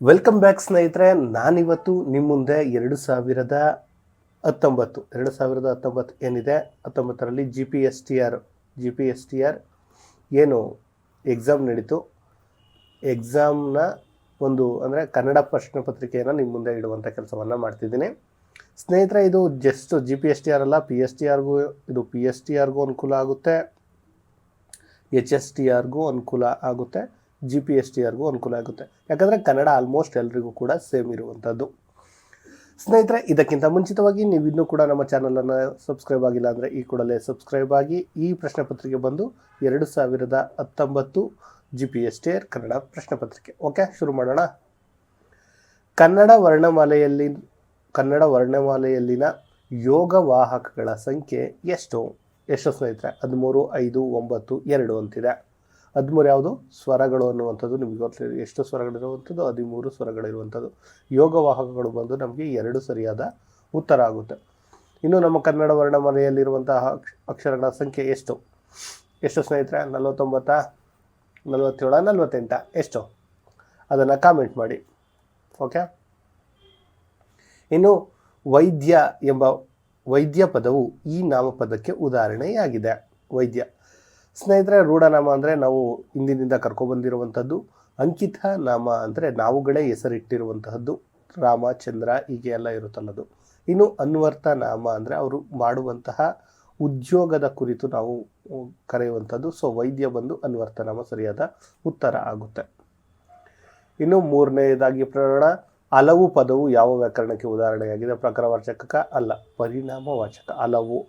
Welcome back ಸ್ನೇಹಿತರೆ. ನಾನಿವತ್ತು ನಿಮ್ಮ ಮುಂದೆ 2019 ಏನಿದೆ 19ರಲ್ಲಿ G P S T R ಏನು ಎಕ್ಸಾಮ್ ನಡೀತು, ಎಕ್ಸಾಮ್ನ ಒಂದು ಅಂದರೆ ಕನ್ನಡ ಪ್ರಶ್ನೆ ಪತ್ರಿಕೆಯನ್ನು ನಿಮ್ಮ ಮುಂದೆ ಇಡುವಂಥ ಕೆಲಸವನ್ನು ಮಾಡ್ತಿದ್ದೀನಿ ಸ್ನೇಹಿತರೆ. ಇದು just G P S T R ಅಲ್ಲ, ಪಿ ಎಸ್ ಟಿ ಆರ್ಗೂ ಅನುಕೂಲ ಆಗುತ್ತೆ, ಎಚ್ ಎಸ್ ಟಿ ಆರ್ಗೂ ಅನುಕೂಲ ಆಗುತ್ತೆ, ಜಿ ಪಿ ಎಸ್ ಟಿ ಆರ್ಗೂ ಅನುಕೂಲ ಆಗುತ್ತೆ. ಯಾಕಂದರೆ ಕನ್ನಡ ಆಲ್ಮೋಸ್ಟ್ ಎಲ್ರಿಗೂ ಕೂಡ ಸೇಮ್ ಇರುವಂಥದ್ದು ಸ್ನೇಹಿತರೆ. ಇದಕ್ಕಿಂತ ಮುಂಚಿತವಾಗಿ ನೀವು ಇನ್ನೂ ಕೂಡ ನಮ್ಮ ಚಾನಲನ್ನು ಸಬ್ಸ್ಕ್ರೈಬ್ ಆಗಿಲ್ಲ ಅಂದರೆ ಈ ಕೂಡಲೇ ಸಬ್ಸ್ಕ್ರೈಬ್ ಆಗಿ. ಈ ಪ್ರಶ್ನೆ ಪತ್ರಿಕೆ ಬಂದು 2019 G P S T R Kannada ಪ್ರಶ್ನೆ ಪತ್ರಿಕೆ. ಓಕೆ, ಶುರು ಮಾಡೋಣ. ಕನ್ನಡ ವರ್ಣಮಾಲೆಯಲ್ಲಿನ ಯೋಗವಾಹಕಗಳ ಸಂಖ್ಯೆ ಎಷ್ಟು ಸ್ನೇಹಿತರೆ? 13, 5, 9, 2 ಅಂತಿದೆ. 13 ಯಾವುದು? ಸ್ವರಗಳು ಅನ್ನುವಂಥದ್ದು ನಿಮಗೆ ಗೊತ್ತಿದೆ. ಎಷ್ಟು ಸ್ವರಗಳಿರುವಂಥದ್ದು? 13 ಸ್ವರಗಳಿರುವಂಥದ್ದು. ಯೋಗವಾಹಕಗಳು ಬಂದು ನಮಗೆ 2 ಸರಿಯಾದ ಉತ್ತರ ಆಗುತ್ತೆ. ಇನ್ನು ನಮ್ಮ ಕನ್ನಡ ವರ್ಣಮಾಲೆಯಲ್ಲಿರುವಂತಹ ಅಕ್ಷರಗಳ ಸಂಖ್ಯೆ ಎಷ್ಟು ಸ್ನೇಹಿತರೆ? 49, 47, 48 ಎಷ್ಟು? ಅದನ್ನು ಕಾಮೆಂಟ್ ಮಾಡಿ. ಓಕೆ. ಇನ್ನು ವೈದ್ಯ ಪದವು ಈ ನಾಮಪದಕ್ಕೆ ಉದಾಹರಣೆಯಾಗಿದೆ. ವೈದ್ಯ ಸ್ನೇಹಿತರೆ, ರೂಢನಾಮ ಅಂದರೆ ನಾವು ಹಿಂದಿನಿಂದ ಕರ್ಕೊಬಂದಿರುವಂಥದ್ದು. ಅಂಕಿತ ನಾಮ ಅಂದರೆ ನಾವುಗಳೇ ಹೆಸರಿಟ್ಟಿರುವಂತಹದ್ದು. ರಾಮ, ಚಂದ್ರ ಹೀಗೆ ಎಲ್ಲ ಇರುತ್ತಲ್ಲದು. ಇನ್ನು ಅನ್ವರ್ಥ ನಾಮ ಅಂದರೆ ಅವರು ಮಾಡುವಂತಹ ಉದ್ಯೋಗದ ಕುರಿತು ನಾವು ಕರೆಯುವಂಥದ್ದು. ಸೊ ವೈದ್ಯ ಬಂದು ಅನ್ವರ್ಥ ನಾಮ ಸರಿಯಾದ ಉತ್ತರ ಆಗುತ್ತೆ. ಇನ್ನು ಮೂರನೆಯದಾಗಿ ಪ್ರೇರಣ. ಹಲವು ಪದವು ಯಾವ ವ್ಯಾಕರಣಕ್ಕೆ ಉದಾಹರಣೆಯಾಗಿದೆ? ಪ್ರಕಾರವಾಚಕ ಅಲ್ಲ, ಪರಿಣಾಮವಾಚಕ. ಹಲವು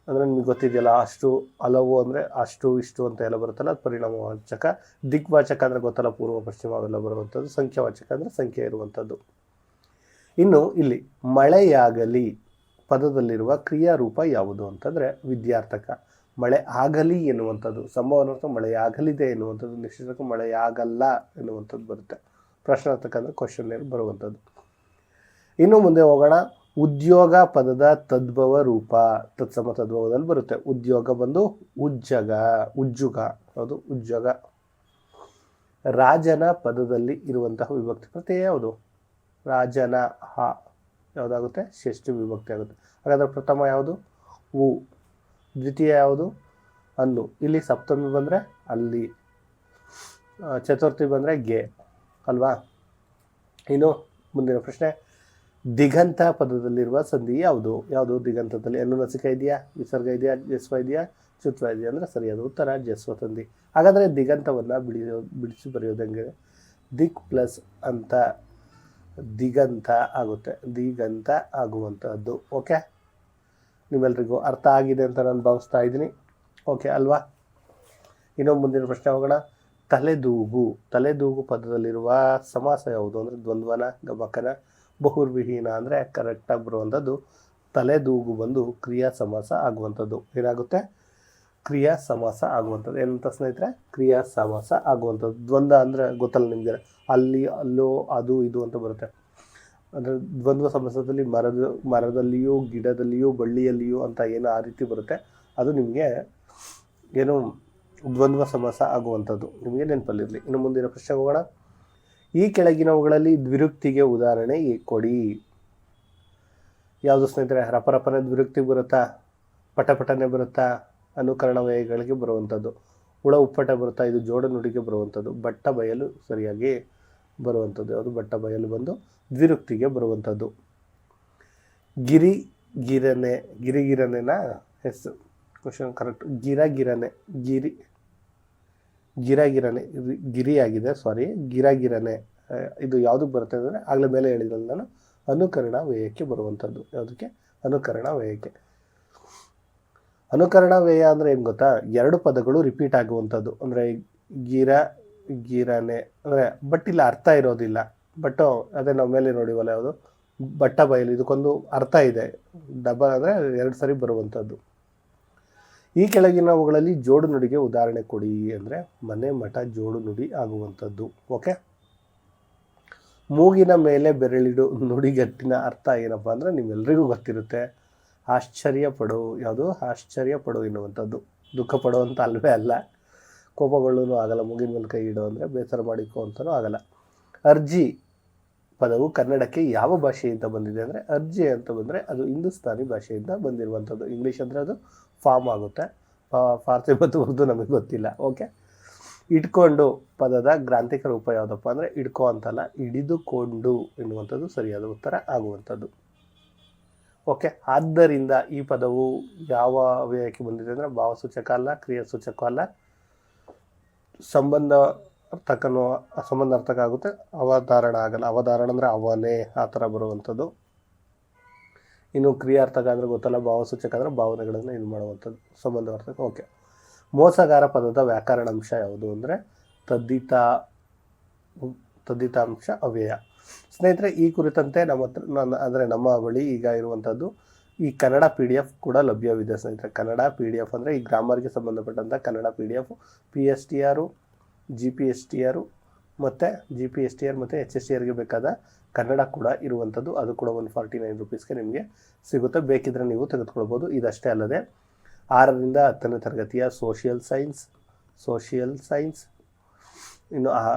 ಅಂದರೆ ನಿಮಗೆ ಗೊತ್ತಿದೆಯಲ್ಲ, ಅಷ್ಟು ಹಲವು ಅಂದರೆ ಅಷ್ಟು ಇಷ್ಟು ಅಂತ ಎಲ್ಲ ಬರುತ್ತಲ್ಲ, ಅದು ಪರಿಣಾಮವಾಚಕ. ದಿಗ್ವಾಚಕ ಅಂದರೆ ಗೊತ್ತಲ್ಲ, ಪೂರ್ವ ಪಶ್ಚಿಮ ಅವೆಲ್ಲ ಬರುವಂಥದ್ದು. ಸಂಖ್ಯಾವಾಚಕ ಅಂದರೆ ಸಂಖ್ಯೆ ಇರುವಂಥದ್ದು. ಇನ್ನು ಇಲ್ಲಿ ಮಳೆಯಾಗಲಿ ಪದದಲ್ಲಿರುವ ಕ್ರಿಯಾರೂಪ ಯಾವುದು ಅಂತಂದರೆ ವಿದ್ಯಾರ್ಥಕ. ಮಳೆ ಆಗಲಿ ಎನ್ನುವಂಥದ್ದು ಸಂಭವನಾರ್ಥ, ಮಳೆಯಾಗಲಿದೆ ಎನ್ನುವಂಥದ್ದು ನಿಶ್ಚಿತಕ, ಮಳೆಯಾಗಲ್ಲ ಎನ್ನುವಂಥದ್ದು ಬರುತ್ತೆ. ಪ್ರಶ್ನಾರ್ಥಕ ಅಂದರೆ ಕ್ವಶನ್ ಬರುವಂಥದ್ದು. ಇನ್ನು ಮುಂದೆ ಹೋಗೋಣ. ಉದ್ಯೋಗ ಪದದ ತದ್ಭವ ರೂಪ ತತ್ಸಮ ತದ್ಭವದಲ್ಲಿ ಬರುತ್ತೆ. ಉದ್ಯೋಗ ಬಂದು ಉಜ್ಜುಗ ಹೌದು, ಉಜ್ಜೋಗ. ರಾಜನ ಪದದಲ್ಲಿ ಇರುವಂತಹ ವಿಭಕ್ತಿ ಪ್ರತ್ಯಯ ಯಾವುದು? ರಾಜನ ಯಾವುದಾಗುತ್ತೆ? ಷಷ್ಠಿ ವಿಭಕ್ತಿ ಆಗುತ್ತೆ. ಹಾಗಾದರೆ ಪ್ರಥಮ ಯಾವುದು? ಉ. ದ್ವಿತೀಯ ಯಾವುದು? ಅನ್ನು. ಇಲ್ಲಿ ಸಪ್ತಮಿ ಬಂದರೆ ಅಲ್ಲಿ, ಚತುರ್ಥಿ ಬಂದರೆ ಗೆ ಅಲ್ವಾ? ಇನ್ನು ಮುಂದಿನ ಪ್ರಶ್ನೆ. ದಿಗಂತ ಪದದಲ್ಲಿರುವ ಸಂಧಿ ಯಾವುದು? ದಿಗಂತದಲ್ಲಿ ಅನುನಾಸಿಕ ಇದೆಯಾ, ವಿಸರ್ಗ ಇದೆಯಾ, ಜಸ್ವ ಇದೆಯಾ, ಚುತ್ವ ಇದೆಯಾ ಅಂದರೆ ಸರಿಯಾದ ಉತ್ತರ ಜಸ್ವ ಸಂಧಿ. ಹಾಗಾದರೆ ದಿಗಂತವನ್ನು ಬಿಡಿಸಿ ಬರೆಯೋದಂಗೆ ದಿಕ್ ಪ್ಲಸ್ ಅಂತ ದಿಗಂತ ಆಗುತ್ತೆ. ದಿಗಂತ ಆಗುವಂಥದ್ದು. ಓಕೆ, ನಿಮ್ಮೆಲ್ಲರಿಗೂ ಅರ್ಥ ಆಗಿದೆ ಅಂತ ನಾನು ಭಾವಿಸ್ತಾ ಇದ್ದೀನಿ. ಓಕೆ ಅಲ್ವಾ? ಇನ್ನೂ ಮುಂದಿನ ಪ್ರಶ್ನೆ ಹೋಗೋಣ. ತಲೆದೂಗು ಪದದಲ್ಲಿರುವ ಸಮಾಸ ಯಾವುದು ಅಂದರೆ ದ್ವಂದ್ವನ, ಗಮಕನ, ಬಹುರ್ವಿಹೀನ ಅಂದರೆ ಕರೆಕ್ಟಾಗಿ ಬರುವಂಥದ್ದು. ತಲೆದೂಗು ಬಂದು ಕ್ರಿಯಾ ಸಮಾಸ ಆಗುವಂಥದ್ದು. ಏನಾಗುತ್ತೆ? ಕ್ರಿಯಾ ಸಮಾಸ ಆಗುವಂಥದ್ದು. ಏನಂತ ಸ್ನೇಹಿತರೆ? ಕ್ರಿಯಾ ಸಮಾಸ ಆಗುವಂಥದ್ದು. ದ್ವಂದ್ವ ಅಂದರೆ ಗೊತ್ತಲ್ಲ ನಿಮಗೆ, ಅಲ್ಲಿ, ಅಲ್ಲೋ, ಅದು, ಇದು ಅಂತ ಬರುತ್ತೆ. ಅಂದರೆ ದ್ವಂದ್ವ ಸಮಾಸದಲ್ಲಿ ಮರದಲ್ಲಿಯೂ, ಗಿಡದಲ್ಲಿಯೂ, ಬಳ್ಳಿಯಲ್ಲಿಯೂ ಅಂತ ಏನು ಆ ರೀತಿ ಬರುತ್ತೆ, ಅದು ನಿಮಗೆ ಏನು ದ್ವಂದ್ವ ಸಮಾಸ ಆಗುವಂಥದ್ದು. ನಿಮಗೆ ನೆನಪಲ್ಲಿರಲಿ. ಇನ್ನು ಮುಂದಿನ ಪ್ರಶ್ನೆ ಹೋಗೋಣ. ಈ ಕೆಳಗಿನವುಗಳಲ್ಲಿ ದ್ವಿರುಕ್ತಿಗೆ ಉದಾಹರಣೆ ಕೊಡಿ. ಯಾವುದು ಸ್ನೇಹಿತರೆ? ರಪರಪನೆ ದ್ವಿರುಕ್ತಿ ಬರುತ್ತಾ? ಪಟಪಟನೆ ಬರುತ್ತಾ? ಅನುಕರಣ ವ್ಯಯಗಳಿಗೆ ಬರುವಂಥದ್ದು. ಹುಳ ಉಪ್ಪಟ ಬರುತ್ತಾ? ಇದು ಜೋಡ ನುಡಿಗೆ ಬರುವಂಥದ್ದು. ಬಟ್ಟ ಬಯಲು ಸರಿಯಾಗಿ ಬರುವಂಥದ್ದು. ಯಾವುದು? ಬಟ್ಟ ಬಯಲು ಬಂದು ದ್ವಿರುಕ್ತಿಗೆ ಬರುವಂಥದ್ದು. ಗಿರಿಗಿರನೆನ ಹೆಸರು ಕ್ವಶನ್ ಕರೆಕ್ಟ್. ಗಿರಿಯಾಗಿದೆ, ಗಿರಗಿರನೆ. ಇದು ಯಾವುದಕ್ಕೆ ಬರುತ್ತೆ ಅಂದರೆ ಆಗಲೇ ಮೇಲೆ ಹೇಳಿದ್ರಲ್ಲಿ ನಾನು, ಅನುಕರಣ ವ್ಯಯಕ್ಕೆ ಬರುವಂಥದ್ದು. ಯಾವುದಕ್ಕೆ? ಅನುಕರಣ ವ್ಯಯಕ್ಕೆ. ಅನುಕರಣ ವ್ಯಯ ಅಂದರೆ ಏನು ಗೊತ್ತಾ? 2 ಪದಗಳು ರಿಪೀಟ್ ಆಗುವಂಥದ್ದು. ಅಂದರೆ ಗಿರನೆ ಅಂದರೆ ಬಟ್ ಇಲ್ಲಿ ಅರ್ಥ ಇರೋದಿಲ್ಲ. ಬಟ್ ಅದೇ ನಾವು ಮೇಲೆ ನೋಡಿವಲ್ಲ, ಯಾವುದು? ಬಟ್ಟ ಬಯಲು. ಇದಕ್ಕೊಂದು ಅರ್ಥ ಇದೆ. ಡಬಲ್ ಅಂದರೆ 2 ಸರಿ ಬರುವಂಥದ್ದು. ಈ ಕೆಳಗಿನವುಗಳಲ್ಲಿ ಜೋಡು ನುಡಿಗೆ ಉದಾಹರಣೆ ಕೊಡಿ ಅಂದರೆ ಮನೆ, ಮಠ ಜೋಡು ನುಡಿ ಆಗುವಂಥದ್ದು. ಓಕೆ. ಮೂಗಿನ ಮೇಲೆ ಬೆರಳಿಡು ನುಡಿಗಟ್ಟಿನ ಅರ್ಥ ಏನಪ್ಪ ಅಂದರೆ ನಿಮ್ಮೆಲ್ಲರಿಗೂ ಗೊತ್ತಿರುತ್ತೆ. ಆಶ್ಚರ್ಯಪಡು. ಯಾವುದು? ಆಶ್ಚರ್ಯಪಡು ಎನ್ನುವಂಥದ್ದು. ದುಃಖ ಪಡುವಂಥ ಅಲ್ವೇ ಅಲ್ಲ. ಕೋಪಗೊಳ್ಳೂ ಆಗಲ್ಲ. ಮೂಗಿನ ಮೇಲೆ ಕೈ ಇಡು ಅಂದರೆ ಬೇಸರ ಮಾಡಿಕೋ ಅಂತಲೂ ಆಗಲ್ಲ. ಅರ್ಜಿ ಪದವು ಕನ್ನಡಕ್ಕೆ ಯಾವ ಭಾಷೆಯಿಂದ ಬಂದಿದೆ ಅಂದರೆ ಅರ್ಜಿ ಅಂತ ಬಂದರೆ ಅದು ಹಿಂದೂಸ್ತಾನಿ ಭಾಷೆಯಿಂದ ಬಂದಿರುವಂಥದ್ದು. ಇಂಗ್ಲೀಷ್ ಅಂದರೆ ಅದು ಫಾರ್ಮ್ ಆಗುತ್ತೆ, ಫಾರ್ಸಿ ಮತ್ತು ಉರ್ದು ನಮಗೆ ಗೊತ್ತಿಲ್ಲ. ಓಕೆ, ಇಟ್ಕೊಂಡು ಪದದ ಗ್ರಾಂಥಿಕ ರೂಪ ಯಾವುದಪ್ಪ ಅಂದರೆ ಇಡ್ಕೋ ಅಂತಲ್ಲ, ಹಿಡಿದುಕೊಂಡು ಎನ್ನುವಂಥದ್ದು ಸರಿಯಾದ ಉತ್ತರ ಆಗುವಂಥದ್ದು. ಓಕೆ, ಆದ್ದರಿಂದ ಈ ಪದವು ಯಾವ ಅವ್ಯಯಕ್ಕೆ ಬಂದಿದೆ ಅಂದರೆ ಭಾವಸೂಚಕ ಅಲ್ಲ, ಕ್ರಿಯಾಸೂಚಕ ಅಲ್ಲ, ಸಂಬಂಧ ಅರ್ಥಕ ಆಗುತ್ತೆ, ಅವಧಾರಣ ಆಗಲ್ಲ. ಅವಧಾರಣ ಅಂದರೆ ಅವನೇ ಆ ಥರ ಬರುವಂಥದ್ದು. ಇನ್ನು ಕ್ರಿಯಾರ್ಥಕ ಅಂದರೆ ಗೊತ್ತಲ್ಲ, ಭಾವಸೂಚಕ ಅಂದರೆ ಭಾವನೆಗಳನ್ನು ಇದು ಮಾಡುವಂಥದ್ದು, ಸಂಬಂಧವರ್ತಕ. ಓಕೆ, ಮೋಸಗಾರ ಪದದ ವ್ಯಾಕರಣಾಂಶ ಯಾವುದು ಅಂದರೆ ತದ್ದಿತಾಂಶ ಅವ್ಯಯ. ಸ್ನೇಹಿತರೆ, ಈ ಕುರಿತಂತೆ ನಮ್ಮ ಬಳಿ ಈಗ ಇರುವಂಥದ್ದು ಈ ಕನ್ನಡ PDF ಕೂಡ ಲಭ್ಯವಿದೆ ಸ್ನೇಹಿತರೆ. ಕನ್ನಡ PDF ಅಂದರೆ ಈ ಗ್ರಾಮರ್ಗೆ ಸಂಬಂಧಪಟ್ಟಂಥ ಕನ್ನಡ PDF PSTR, GPSTR ಮತ್ತು GPSTR ಮತ್ತು HSTRಗೆ ಬೇಕಾದ ಕನ್ನಡ ಕೂಡ ಇರುವಂಥದ್ದು. ಅದು ಕೂಡ 149 ರೂಪೀಸ್ಗೆ ನಿಮಗೆ ಸಿಗುತ್ತೆ. ಬೇಕಿದ್ರೆ ನೀವು ತೆಗೆದುಕೊಳ್ಬೋದು. ಇದಷ್ಟೇ ಅಲ್ಲದೆ 6ರಿಂದ 10ನೇ ತರಗತಿಯ ಸೋಷಿಯಲ್ ಸೈನ್ಸ್, ಇನ್ನು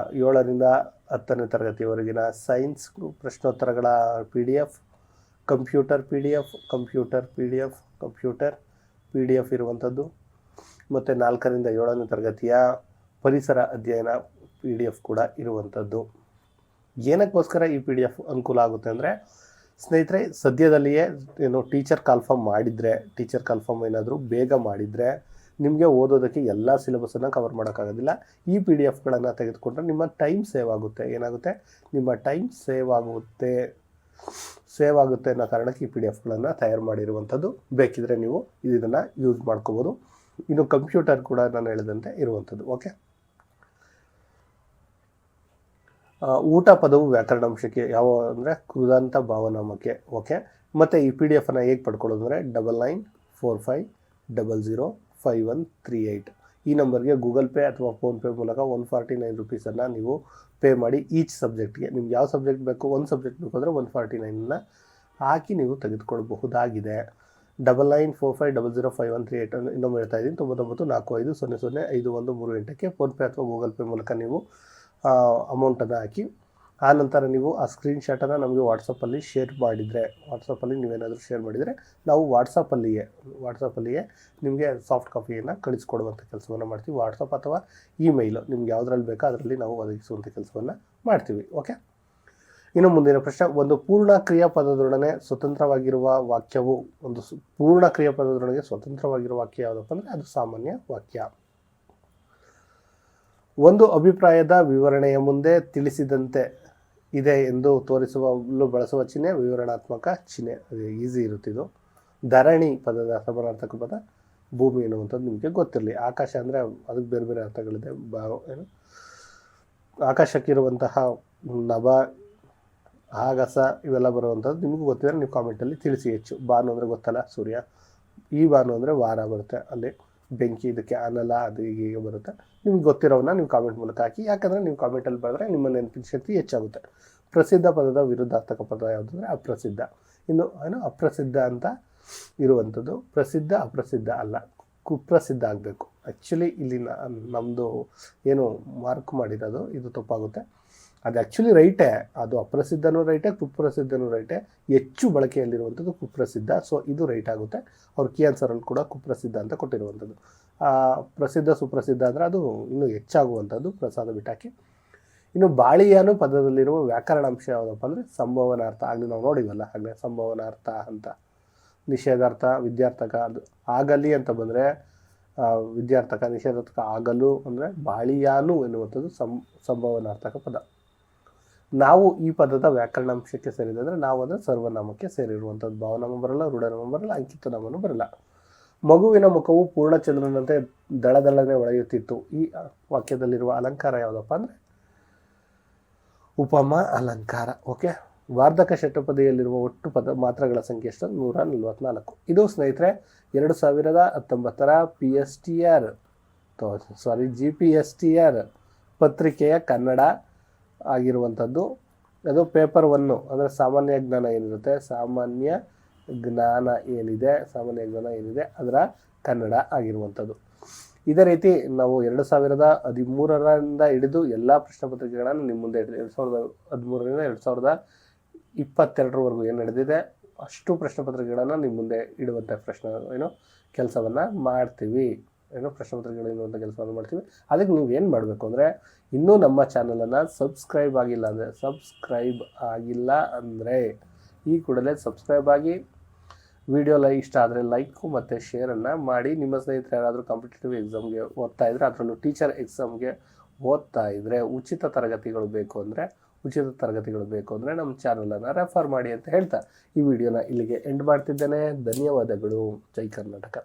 7ರಿಂದ 10ನೇ ತರಗತಿಯವರೆಗಿನ ಸೈನ್ಸ್ ಪ್ರಶ್ನೋತ್ತರಗಳ PDF, ಕಂಪ್ಯೂಟರ್ PDF ಇರುವಂಥದ್ದು, ಮತ್ತು 4ರಿಂದ 7ನೇ ತರಗತಿಯ ಪರಿಸರ ಅಧ್ಯಯನ PDF ಕೂಡ ಇರುವಂಥದ್ದು. ಏನಕ್ಕೋಸ್ಕರ ಈ PDF ಅನುಕೂಲ ಆಗುತ್ತೆ ಅಂದರೆ ಸ್ನೇಹಿತರೆ, ಸದ್ಯದಲ್ಲಿಯೇ ಟೀಚರ್ ಕಾಲ್ಫಾರ್ಮ್ ಏನಾದರೂ ಬೇಗ ಮಾಡಿದರೆ ನಿಮಗೆ ಓದೋದಕ್ಕೆ ಎಲ್ಲ ಸಿಲೆಬಸನ್ನು ಕವರ್ ಮಾಡೋಕ್ಕಾಗೋದಿಲ್ಲ. ಈ PDFಗಳನ್ನು ತೆಗೆದುಕೊಂಡ್ರೆ ನಿಮ್ಮ ಟೈಮ್ ಸೇವ್ ಆಗುತ್ತೆ. ನಿಮ್ಮ ಟೈಮ್ ಸೇವ್ ಆಗುತ್ತೆ ಅನ್ನೋ ಕಾರಣಕ್ಕೆ ಈ PDFಗಳನ್ನು ತಯಾರು ಮಾಡಿರುವಂಥದ್ದು. ಬೇಕಿದ್ರೆ ನೀವು ಇದನ್ನು ಯೂಸ್ ಮಾಡ್ಕೋಬೋದು. ಇನ್ನು ಕಂಪ್ಯೂಟರ್ ಕೂಡ ನಾನು ಹೇಳಿದಂತೆ ಇರುವಂಥದ್ದು. ಓಕೆ, ಊಟ ಪದವು ವ್ಯಾಕರಣಾಂಶಕ್ಕೆ ಯಾವ ಅಂದರೆ ಕೃದಂತ ಭಾವನಾಮಕ್ಕೆ. ಓಕೆ, ಮತ್ತು ಈ PDFನ್ನು ಹೇಗೆ ಪಡ್ಕೊಳ್ಳೋದು ಅಂದರೆ 9945005138 ಈ ನಂಬರ್ಗೆ ಗೂಗಲ್ ಪೇ ಅಥವಾ ಫೋನ್ಪೇ ಮೂಲಕ 149 ರೂಪೀಸನ್ನು ನೀವು ಪೇ ಮಾಡಿ. ಈಚ್ ಸಬ್ಜೆಕ್ಟ್ಗೆ ನಿಮ್ಗೆ ಯಾವ ಸಬ್ಜೆಕ್ಟ್ ಬೇಕು, ಒಂದು ಸಬ್ಜೆಕ್ಟ್ ಬೇಕು ಅಂದರೆ 149 ಹಾಕಿ ನೀವು ತೆಗೆದುಕೊಳ್ಬಹುದಾಗಿದೆ. 9945005138 ಇನ್ನೊಮ್ಮೆ ಹೇಳ್ತಾ ಇದ್ದೀನಿ, 9945005138ಕ್ಕೆ ಫೋನ್ಪೇ ಅಥವಾ ಗೂಗಲ್ ಪೇ ಮೂಲಕ ನೀವು ಅಮೌಂಟನ್ನು ಹಾಕಿ, ಆ ನಂತರ ನೀವು ಆ ಸ್ಕ್ರೀನ್ಶಾಟನ್ನು ನಮಗೆ ವಾಟ್ಸಪ್ಪಲ್ಲಿ ನೀವೇನಾದರೂ ಶೇರ್ ಮಾಡಿದರೆ ನಾವು ವಾಟ್ಸಪ್ಪಲ್ಲಿಯೇ ನಿಮಗೆ ಸಾಫ್ಟ್ ಕಾಪಿಯನ್ನು ಕಳಿಸ್ಕೊಡುವಂಥ ಕೆಲಸವನ್ನು ಮಾಡ್ತೀವಿ. ವಾಟ್ಸಪ್ ಅಥವಾ ಇಮೇಲ್ ನಿಮ್ಗೆ ಯಾವುದ್ರಲ್ಲಿ ಬೇಕೋ ಅದರಲ್ಲಿ ನಾವು ಒದಗಿಸುವಂಥ ಕೆಲಸವನ್ನು ಮಾಡ್ತೀವಿ. ಓಕೆ, ಇನ್ನು ಮುಂದಿನ ಪ್ರಶ್ನೆ, ಒಂದು ಪೂರ್ಣ ಕ್ರಿಯಾಪದದೊಡನೆ ಸ್ವತಂತ್ರವಾಗಿರುವ ವಾಕ್ಯವು ಪೂರ್ಣ ಕ್ರಿಯಾಪದದೊಳಗೆ ಸ್ವತಂತ್ರವಾಗಿರುವ ವಾಕ್ಯ ಯಾವುದಪ್ಪ ಅಂದರೆ ಅದು ಸಾಮಾನ್ಯ ವಾಕ್ಯ. ಒಂದು ಅಭಿಪ್ರಾಯದ ವಿವರಣೆಯ ಮುಂದೆ ತಿಳಿಸಿದಂತೆ ಇದೆ ಎಂದು ತೋರಿಸಲು ಬಳಸುವ ಚಿಹ್ನೆ ವಿವರಣಾತ್ಮಕ ಚಿಹ್ನೆ. ಅದು ಈಸಿ ಇರುತ್ತಿದ್ದು. ಧರಣಿ ಪದದ ಸಮಾನಾರ್ಥಕ ಪದ ಭೂಮಿ ಎನ್ನುವಂಥದ್ದು ನಿಮಗೆ ಗೊತ್ತಿರಲಿ. ಆಕಾಶ ಅಂದರೆ ಅದಕ್ಕೆ ಬೇರೆ ಬೇರೆ ಅರ್ಥಗಳಿದೆ. ಆಕಾಶಕ್ಕಿರುವಂತಹ ನಭ, ಆಗಸ ಇವೆಲ್ಲ ಬರುವಂಥದ್ದು ನಿಮಗೂ ಗೊತ್ತಿದ್ರೆ ನೀವು ಕಾಮೆಂಟಲ್ಲಿ ತಿಳಿಸಿ. ಹೆಚ್ಚು ಭಾನು ಅಂದರೆ ಗೊತ್ತಲ್ಲ ಸೂರ್ಯ, ಈ ಭಾನು ಅಂದರೆ ವಾರ ಬರುತ್ತೆ, ಅಲ್ಲಿ ಬೆಂಕಿ ಇದಕ್ಕೆ ಅನಲ ಅದು ಹೀಗೆ ಬರುತ್ತೆ. ನಿಮ್ಗೆ ಗೊತ್ತಿರೋವನ್ನ ನೀವು ಕಾಮೆಂಟ್ ಮೂಲಕ ಹಾಕಿ, ಯಾಕಂದರೆ ನೀವು ಕಾಮೆಂಟಲ್ಲಿ ಬರೆದ್ರೆ ನಿಮ್ಮ ನೆನಪಿನ ಶಕ್ತಿ ಹೆಚ್ಚಾಗುತ್ತೆ. ಪ್ರಸಿದ್ಧ ಪದದ ವಿರುದ್ಧಾರ್ಥಕ ಪದ ಯಾವುದು ಅಂದರೆ ಅಪ್ರಸಿದ್ಧ. ಇನ್ನು ಅಪ್ರಸಿದ್ಧ ಅಂತ ಇರುವಂಥದ್ದು ಪ್ರಸಿದ್ಧ ಅಪ್ರಸಿದ್ಧ ಅಲ್ಲ, ಕುಪ್ರಸಿದ್ಧ ಆಗಬೇಕು. ಆ್ಯಕ್ಚುಲಿ ಇಲ್ಲಿ ನಮ್ಮದು ಏನು ಮಾರ್ಕ್ ಮಾಡಿರೋದು ಇದು ತಪ್ಪಾಗುತ್ತೆ. ಅದು ಆ್ಯಕ್ಚುಲಿ ರೈಟೇ, ಅದು ಅಪ್ರಸಿದ್ಧನೂ ರೈಟೇ, ಕುಪ್ರಸಿದ್ಧನೂ ರೈಟೇ. ಹೆಚ್ಚು ಬಳಕೆಯಲ್ಲಿರುವಂಥದ್ದು ಕುಪ್ರಸಿದ್ಧ. ಸೊ ಇದು ರೈಟ್ ಆಗುತ್ತೆ. ಅವ್ರ ಕೀ ಆನ್ಸರಲ್ಲಿ ಕೂಡ ಕುಪ್ರಸಿದ್ಧ ಅಂತ ಕೊಟ್ಟಿರುವಂಥದ್ದು. ಪ್ರಸಿದ್ಧ ಸುಪ್ರಸಿದ್ಧ ಅಂದರೆ ಅದು ಇನ್ನೂ ಹೆಚ್ಚಾಗುವಂಥದ್ದು, ಪ್ರಸಾದ ಬಿಟ್ಟಾಕಿ. ಇನ್ನು ಬಾಳಿಯಾನು ಪದದಲ್ಲಿರುವ ವ್ಯಾಕರಣಾಂಶ ಯಾವುದಪ್ಪ ಅಂದರೆ ಸಂಭವನಾರ್ಥ. ಆಗಲಿ ನಾವು ನೋಡಿವಲ್ಲ, ಹಾಗೆ ಸಂಭವನಾರ್ಥ ಅಂತ. ನಿಷೇಧಾರ್ಥ, ವಿದ್ಯಾರ್ಥಕ, ಅದು ಆಗಲಿ ಅಂತ ಬಂದರೆ ವಿದ್ಯಾರ್ಥಕ, ನಿಷೇಧಾರ್ಥಕ ಆಗಲು ಅಂದರೆ ಬಾಳಿಯಾನು ಎನ್ನುವಂಥದ್ದು ಸಂಭವನಾರ್ಥಕ ಪದ. ನಾವು ಈ ಪದದ ವ್ಯಾಕರಣಾಂಶಕ್ಕೆ ಸೇರಿದೆ ಅಂದರೆ ನಾವು ಅಂದರೆ ಸರ್ವನಾಮಕ್ಕೆ ಸೇರಿರುವಂಥದ್ದು. ಭಾವನಾಮ ಬರಲ್ಲ, ರೂಢನಾಮ ಬರಲ್ಲ, ಅಂಕಿತ ನಾಮನೂ ಬರಲ್ಲ. ಮಗುವಿನ ಮುಖವು ಪೂರ್ಣಚಂದ್ರನಂತೆ ದಳದಳನೆ ಹೊಳೆಯುತ್ತಿತ್ತು. ಈ ವಾಕ್ಯದಲ್ಲಿರುವ ಅಲಂಕಾರ ಯಾವುದಪ್ಪ ಅಂದರೆ ಉಪಮ ಅಲಂಕಾರ. ಓಕೆ, ವಾರ್ಧಕ ಷಟ್ಪದಿಯಲ್ಲಿರುವ ಒಟ್ಟು ಮಾತ್ರಗಳ ಸಂಖ್ಯೆ ಎಷ್ಟು? 144. ಇದು ಸ್ನೇಹಿತರೆ 2019ರ GPSTR ಪತ್ರಿಕೆಯ ಕನ್ನಡ ಆಗಿರುವಂಥದ್ದು. ಅದು ಪೇಪರ್ 1 ಅಂದರೆ ಸಾಮಾನ್ಯ ಜ್ಞಾನ ಏನಿದೆ ಅದರ ಕನ್ನಡ ಆಗಿರುವಂಥದ್ದು. ಇದೇ ರೀತಿ ನಾವು 2013ರಿಂದ ಹಿಡಿದು ಎಲ್ಲ ಪ್ರಶ್ನೆ ಪತ್ರಿಕೆಗಳನ್ನು ನಿಮ್ಮ ಮುಂದೆ 2013ರಿಂದ 2022ರವರೆಗೂ ಏನು ನಡೆದಿದೆ ಅಷ್ಟು ಪ್ರಶ್ನೆ ಪತ್ರಿಕೆಗಳನ್ನು ನಿಮ್ಮ ಮುಂದೆ ಇಡುವಂಥ ಕೆಲಸವನ್ನು ಮಾಡ್ತೀವಿ. ಪ್ರಶ್ನೆ ಪತ್ರಿಕೆಗಳು ಇಡುವಂಥ ಕೆಲಸವನ್ನು ಮಾಡ್ತೀವಿ. ಅದಕ್ಕೆ ನೀವು ಏನು ಮಾಡಬೇಕು ಅಂದರೆ, ಇನ್ನೂ ನಮ್ಮ ಚಾನಲನ್ನು ಸಬ್ಸ್ಕ್ರೈಬ್ ಆಗಿಲ್ಲ ಅಂದರೆ ಈ ಕೂಡಲೇ ಸಬ್ಸ್ಕ್ರೈಬ್ ಆಗಿ, ವಿಡಿಯೋ ಇಷ್ಟ ಆದರೆ ಲೈಕು ಮತ್ತು ಶೇರನ್ನು ಮಾಡಿ. ನಿಮ್ಮ ಸ್ನೇಹಿತರು ಯಾರಾದರೂ ಕಾಂಪಿಟೇಟಿವ್ ಎಕ್ಸಾಮ್ಗೆ ಓದ್ತಾ ಇದ್ದರೆ, ಅದರಲ್ಲೂ ಟೀಚರ್ ಎಕ್ಸಾಮ್ಗೆ ಓದ್ತಾ ಇದ್ದರೆ ಉಚಿತ ತರಗತಿಗಳು ಬೇಕು ಅಂದರೆ ನಮ್ಮ ಚಾನಲನ್ನು ರೆಫರ್ ಮಾಡಿ ಅಂತ ಹೇಳ್ತಾ ಈ ವಿಡಿಯೋನ ಇಲ್ಲಿಗೆ ಎಂಡ್ ಮಾಡ್ತಿದ್ದೇನೆ. ಧನ್ಯವಾದಗಳು. ಜೈ ಕರ್ನಾಟಕ.